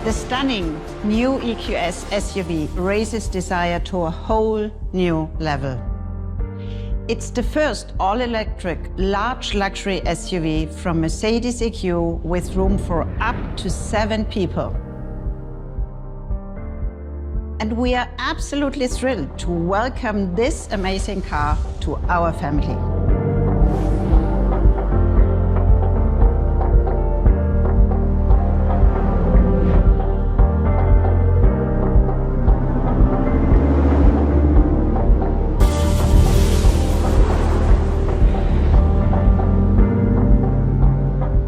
The stunning new EQS SUV raises desire to a whole new level. It's the first all-electric, large luxury SUV from Mercedes EQ with room for up to 7 people. And we are absolutely thrilled to welcome this amazing car to our family.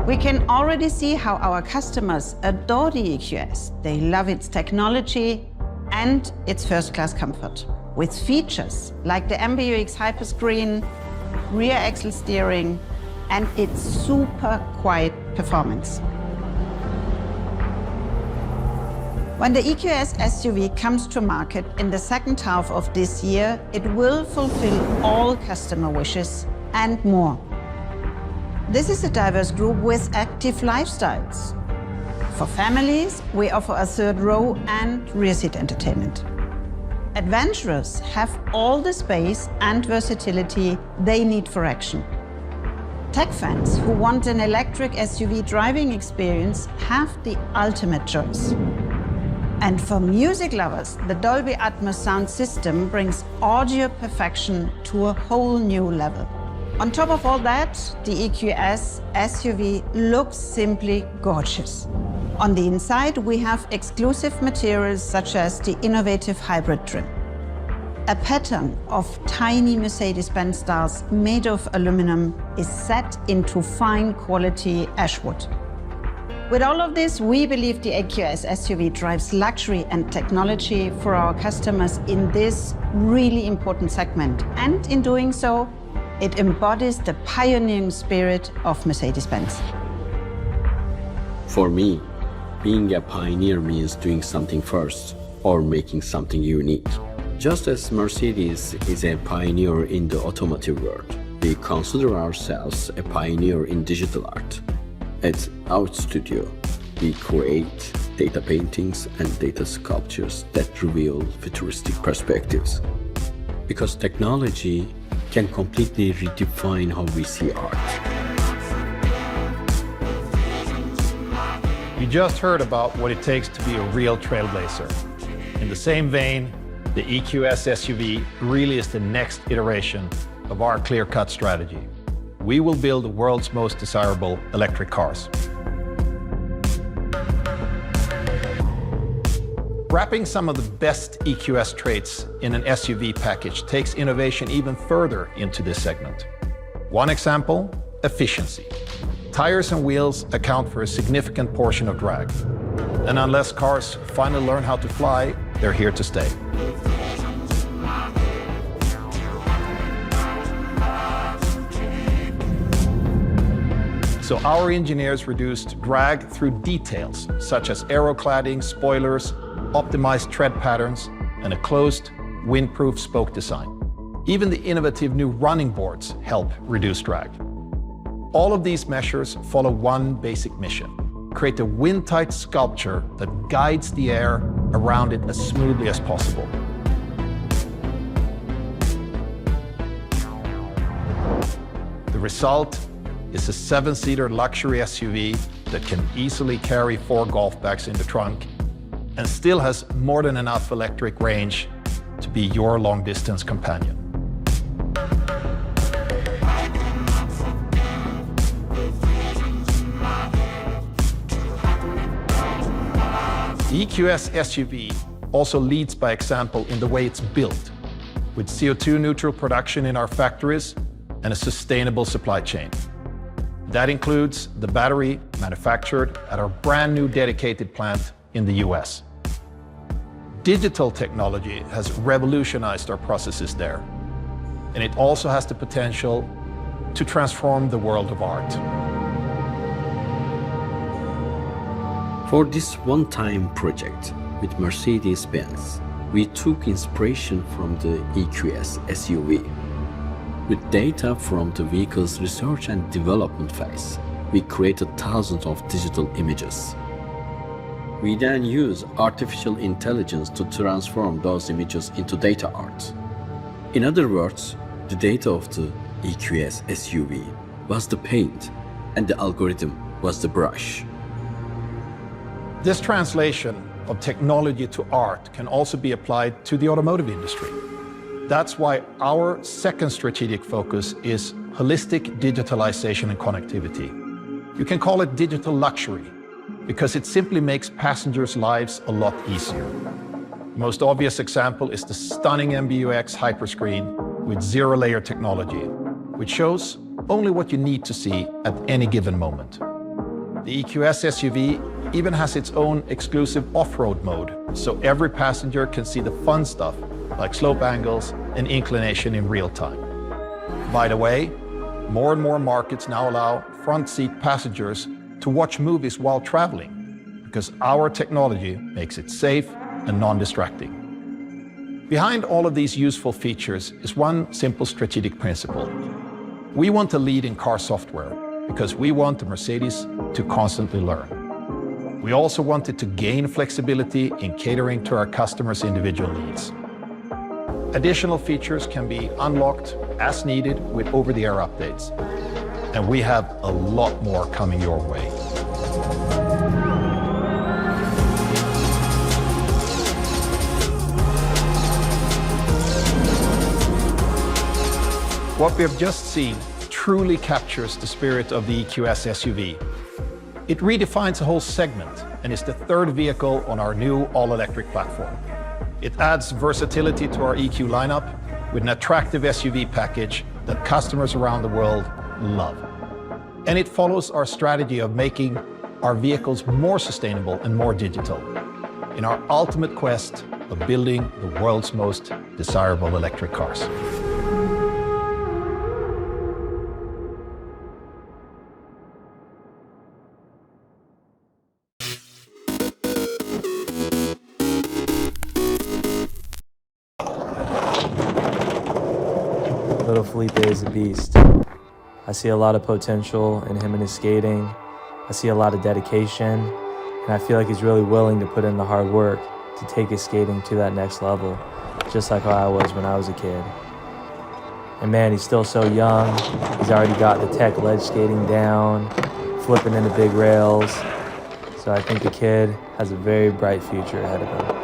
We can already see how our customers adore the EQS. They love its technology and its first-class comfort, with features like the MBUX Hyperscreen, rear axle steering, and its super quiet performance. When the EQS SUV comes to market in the second half of this year, it will fulfill all customer wishes and more. This is a diverse group with active lifestyles. For families, we offer a third row and rear seat entertainment. Adventurers have all the space and versatility they need for action. Tech fans who want an electric SUV driving experience have the ultimate choice. And for music lovers, the Dolby Atmos sound system brings audio perfection to a whole new level. On top of all that, the EQS SUV looks simply gorgeous. On the inside, we have exclusive materials such as the innovative hybrid trim. A pattern of tiny Mercedes-Benz stars made of aluminum is set into fine quality ashwood. With all of this, we believe the EQS SUV drives luxury and technology for our customers in this really important segment. And in doing so, it embodies the pioneering spirit of Mercedes-Benz. For me, being a pioneer means doing something first or making something unique. Just as Mercedes is a pioneer in the automotive world, we consider ourselves a pioneer in digital art. At our studio, we create data paintings and data sculptures that reveal futuristic perspectives. Because technology can completely redefine how we see art. You just heard about what it takes to be a real trailblazer. In the same vein, the EQS SUV really is the next iteration of our clear-cut strategy. We will build the world's most desirable electric cars. Wrapping some of the best EQS traits in an SUV package takes innovation even further into this segment. One example, efficiency. Tires and wheels account for a significant portion of drag. And unless cars finally learn how to fly, they're here to stay. So our engineers reduced drag through details such as aerocladding, spoilers, optimized tread patterns, and a closed, windproof spoke design. Even the innovative new running boards help reduce drag. All of these measures follow one basic mission: create a wind-tight sculpture that guides the air around it as smoothly as possible. The result is a 7-seater luxury SUV that can easily carry 4 golf bags in the trunk and still has more than enough electric range to be your long-distance companion. The EQS SUV also leads by example in the way it's built, with CO2-neutral production in our factories and a sustainable supply chain. That includes the battery manufactured at our brand new dedicated plant in the US. Digital technology has revolutionized our processes there, and it also has the potential to transform the world of art. For this one-time project with Mercedes-Benz, we took inspiration from the EQS SUV. With data from the vehicle's research and development phase, we created thousands of digital images. We then use artificial intelligence to transform those images into data art. In other words, the data of the EQS SUV was the paint and the algorithm was the brush. This translation of technology to art can also be applied to the automotive industry. That's why our second strategic focus is holistic digitalization and connectivity. You can call it digital luxury, because it simply makes passengers' lives a lot easier. The most obvious example is the stunning MBUX hyperscreen with zero-layer technology, which shows only what you need to see at any given moment. The EQS SUV even has its own exclusive off-road mode, so every passenger can see the fun stuff like slope angles and inclination in real time. By the way, more and more markets now allow front seat passengers to watch movies while traveling, because our technology makes it safe and non-distracting. Behind all of these useful features is one simple strategic principle. We want to lead in car software because we want the Mercedes to constantly learn. We also want it to gain flexibility in catering to our customers' individual needs. Additional features can be unlocked as needed with over-the-air updates. And we have a lot more coming your way. What we have just seen truly captures the spirit of the EQS SUV. It redefines a whole segment and is the third vehicle on our new all-electric platform. It adds versatility to our EQ lineup with an attractive SUV package that customers around the world love. And it follows our strategy of making our vehicles more sustainable and more digital in our ultimate quest of building the world's most desirable electric cars. Little Felipe is a beast. I see a lot of potential in him and his skating. I see a lot of dedication, and I feel like he's really willing to put in the hard work to take his skating to that next level, just like how I was when I was a kid. And man, he's still so young. He's already got the tech ledge skating down, flipping into big rails. So I think the kid has a very bright future ahead of him.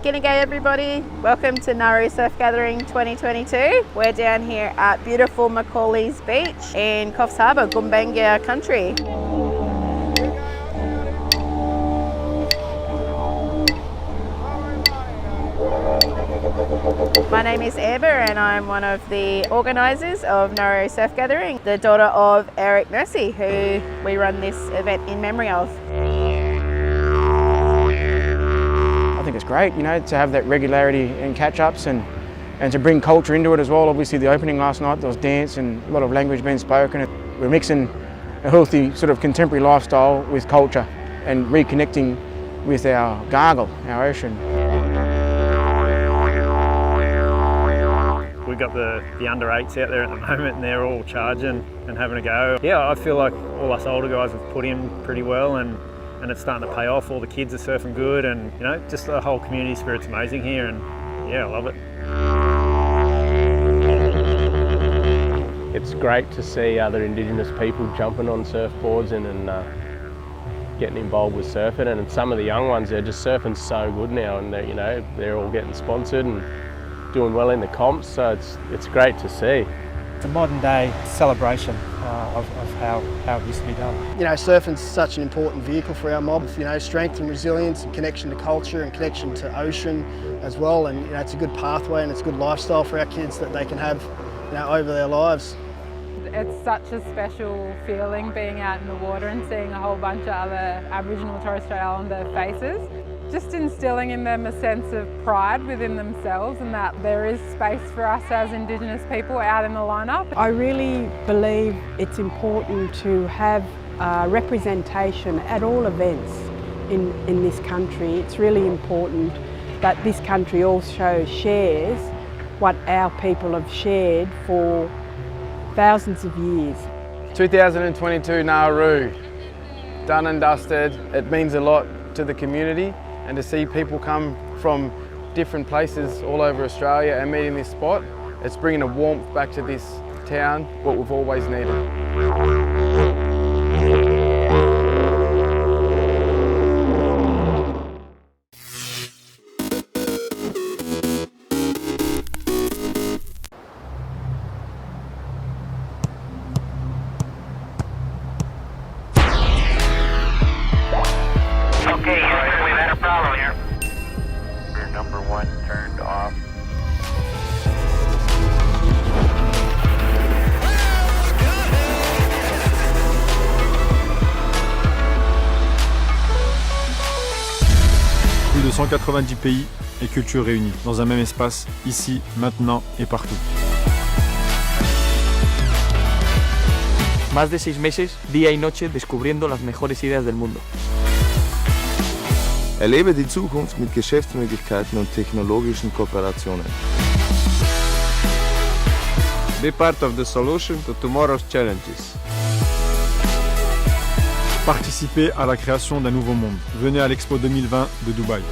G'day everybody, welcome to Nauru Surf Gathering 2022. We're down here at beautiful Macaulay's Beach in Coffs Harbour, Gumbaynggirr country. My name is Amber and I'm one of the organisers of Nauru Surf Gathering, the daughter of Eric Mercy, who we run this event in memory of. I think it's great, you know, to have that regularity and catch-ups and to bring culture into it as well. Obviously the opening last night, there was dance and a lot of language being spoken. We're mixing a healthy sort of contemporary lifestyle with culture and reconnecting with our gargle, our ocean. We've got the under 8s out there at the moment and they're all charging and having a go. Yeah, I feel like all us older guys have put in pretty well and it's starting to pay off. All the kids are surfing good and, you know, just the whole community spirit's amazing here and yeah, I love it. It's great to see other Indigenous people jumping on surfboards and getting involved with surfing, and some of the young ones, they're just surfing so good now and you know, they're all getting sponsored and doing well in the comps, so it's great to see. It's a modern day celebration of how it used to be done. You know, surfing's such an important vehicle for our mob. You know, strength and resilience and connection to culture and connection to ocean as well, and you know, it's a good pathway and it's a good lifestyle for our kids that they can have, you know, over their lives. It's such a special feeling being out in the water and seeing a whole bunch of other Aboriginal and Torres Strait Islander faces. Just instilling in them a sense of pride within themselves and that there is space for us as Indigenous people out in the lineup. I really believe it's important to have representation at all events in this country. It's really important that this country also shares what our people have shared for thousands of years. 2022 Nauru, done and dusted. It means a lot to the community, and to see people come from different places all over Australia and meet in this spot, it's bringing a warmth back to this town, what we've always needed. Okay, Houston, we've had a problem here. We're number 1 turned off. Plus de 190 pays et cultures réunies dans un même espace, ici, maintenant et partout. Más de 6 meses, día y noche, descubriendo las mejores ideas del mundo. Erlebe die Zukunft mit Geschäftsmöglichkeiten und technologischen Kooperationen. Be part of the solution to tomorrow's challenges. Participez à la création d'un nouveau monde. Venez à l'Expo 2020 de Dubaï.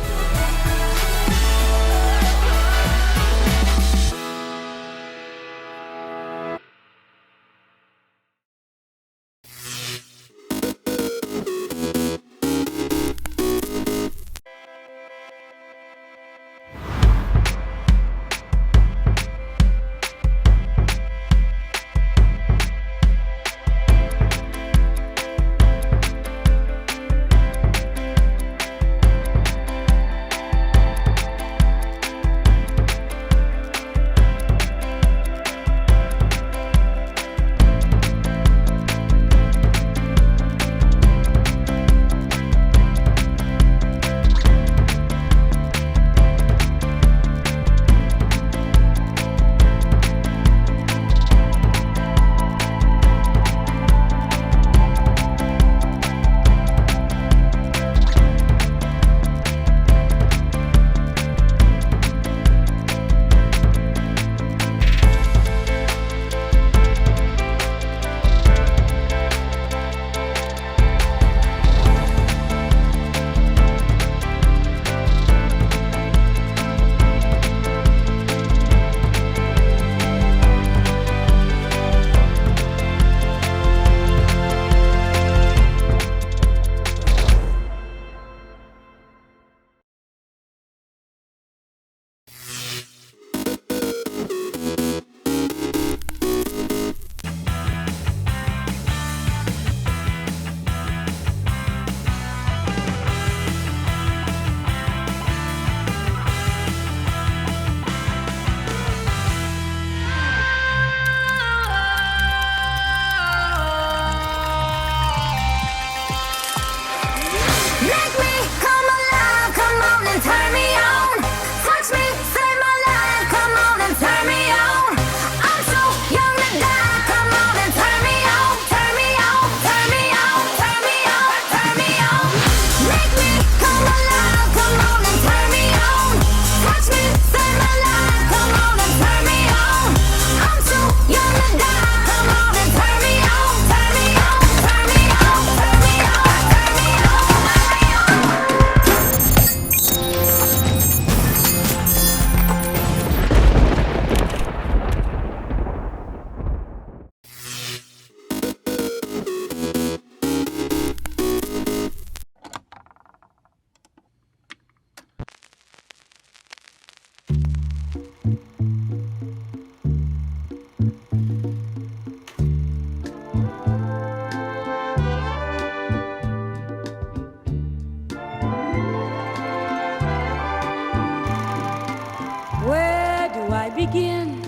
begin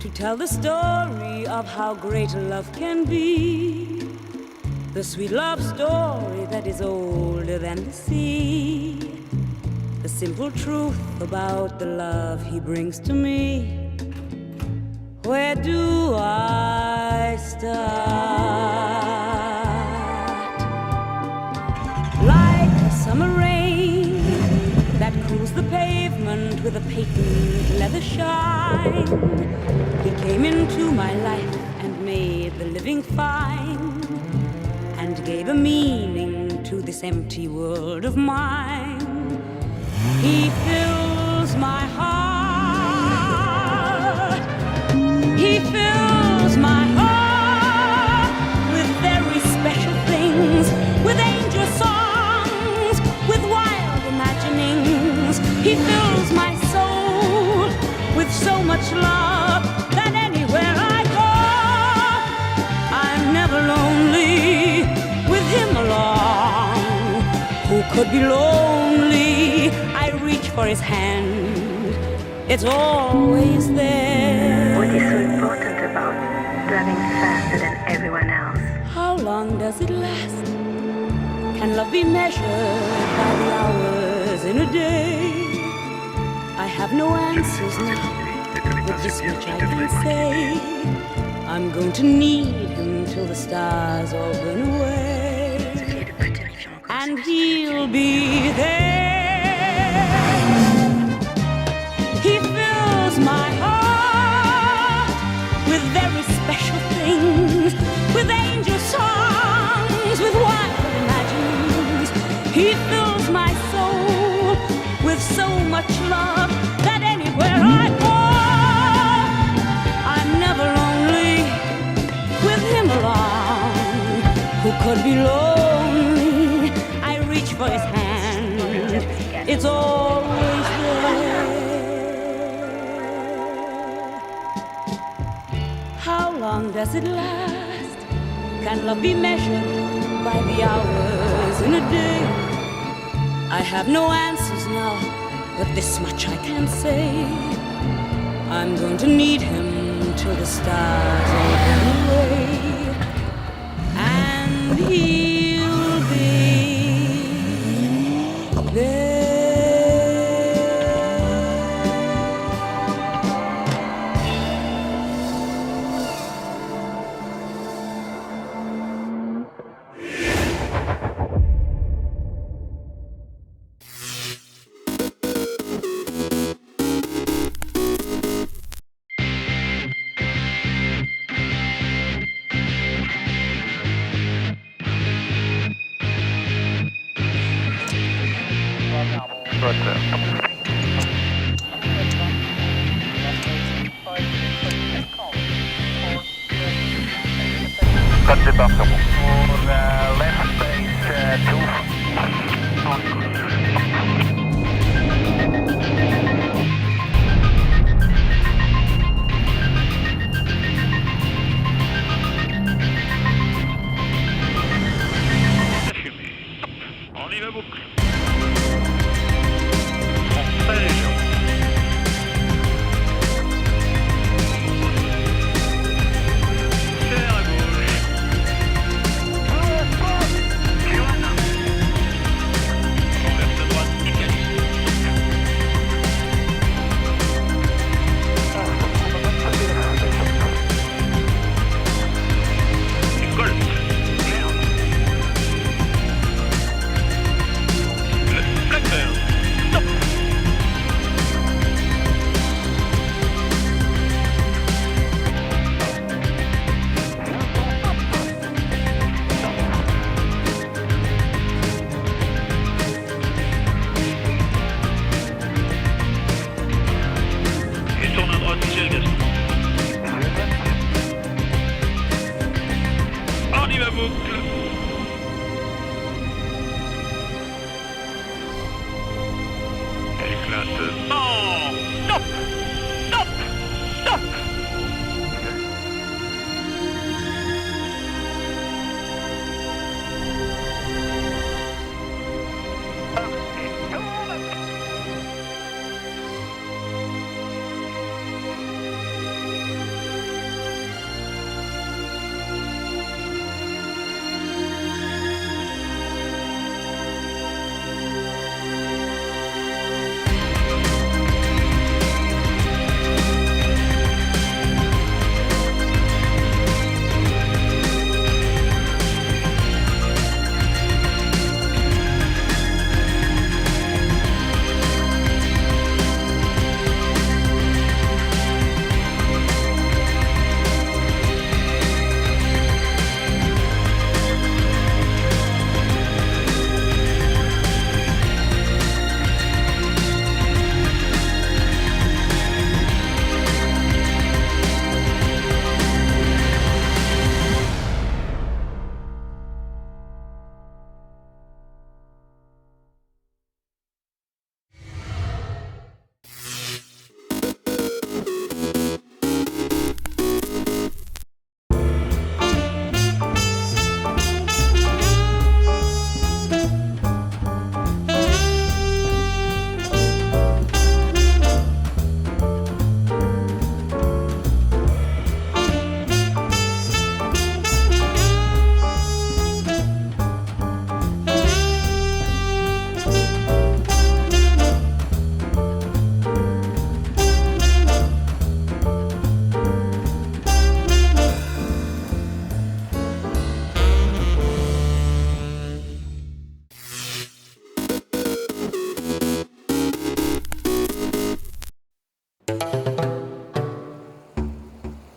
to tell the story of how great love can be? The sweet love story that is older than the sea. The simple truth about the love he brings to me. Where do I start? Like a summer rain that cools the pavement with a patent leather shine. He came into my life and made the living fine, and gave a meaning to this empty world of mine. He fills my heart. He fills my heart with very special things, with angel songs, with wild imaginings. He fills my soul with so much love that anywhere I go, I'm never lonely with him along. Who could be lonely? I reach for his hand, it's always there. What is so important about driving faster than everyone else? How long does it last? Can love be measured by the hours in a day? I have no answers now, but this much I can say. I'm going to need him till the stars all burn away, and he'll be there. He fills my heart with very special things, with angel songs, with wild imaginings. He fills my soul with so much love that anywhere I go, I'm never lonely with him along. Who could be lonely? I reach for his hand, it's always there. How long does it last? Can love be measured by the hours in a day? I have no answers now, but this much I can say. I'm going to need him till the stars all burn away, and he'll be there. Got deductible. For left base 2. On y va beaucoup. Serre à gauche.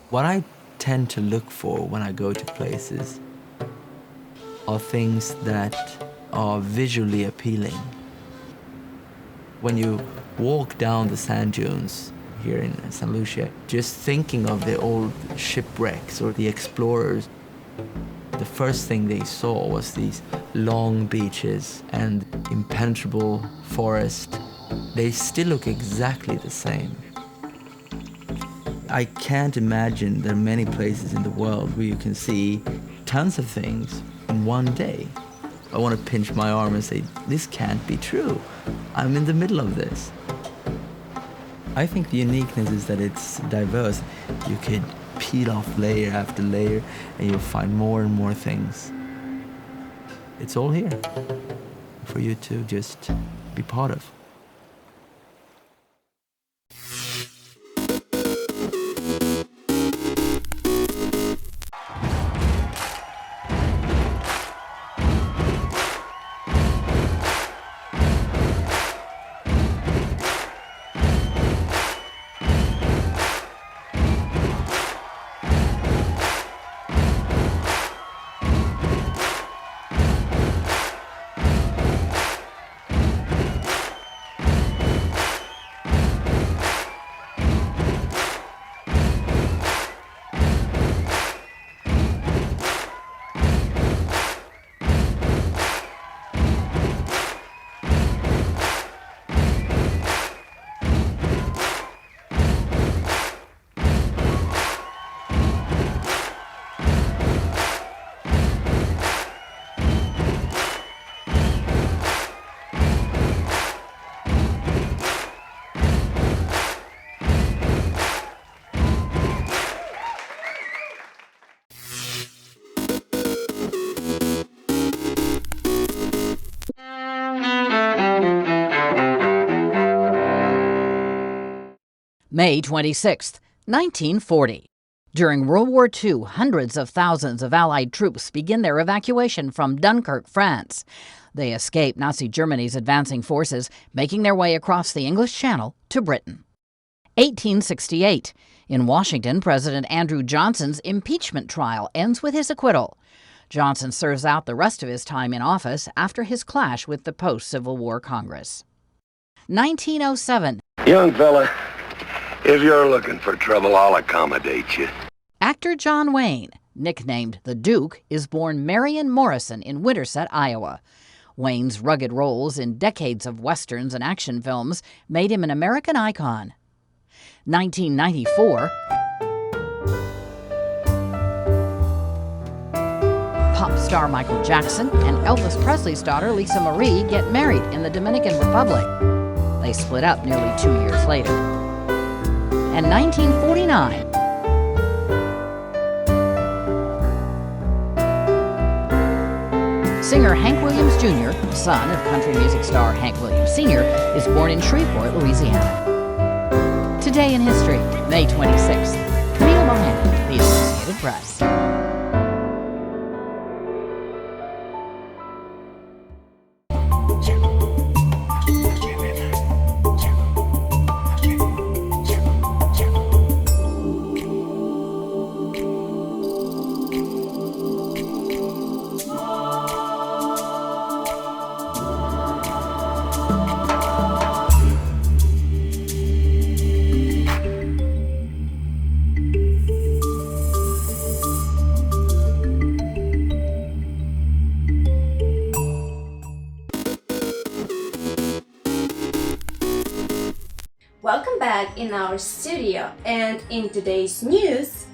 What I tend to look for when I go to places are things that are visually appealing. When you walk down the sand dunes here in St. Lucia, just thinking of the old shipwrecks or the explorers, the first thing they saw was these long beaches and impenetrable forest. They still look exactly the same. I can't imagine there are many places in the world where you can see tons of things in one day. I want to pinch my arm and say, this can't be true. I'm in the middle of this. I think the uniqueness is that it's diverse. You could peel off layer after layer and you'll find more and more things. It's all here for you to just be part of. May 26, 1940. During World War II, hundreds of thousands of Allied troops begin their evacuation from Dunkirk, France. They escape Nazi Germany's advancing forces, making their way across the English Channel to Britain. 1868. In Washington, President Andrew Johnson's impeachment trial ends with his acquittal. Johnson serves out the rest of his time in office after his clash with the post-Civil War Congress. 1907. Young fella, if you're looking for trouble, I'll accommodate you. Actor John Wayne, nicknamed the Duke, is born Marion Morrison in Winterset, Iowa. Wayne's rugged roles in decades of westerns and action films made him an American icon. 1994. Pop star Michael Jackson and Elvis Presley's daughter Lisa Marie get married in the Dominican Republic. They split up nearly 2 years later. And 1949. Singer Hank Williams Jr., son of country music star Hank Williams Sr., is born in Shreveport, Louisiana. Today in history, May 26th. Camille Mohan, The Associated Press. Welcome back in our studio, and in today's news,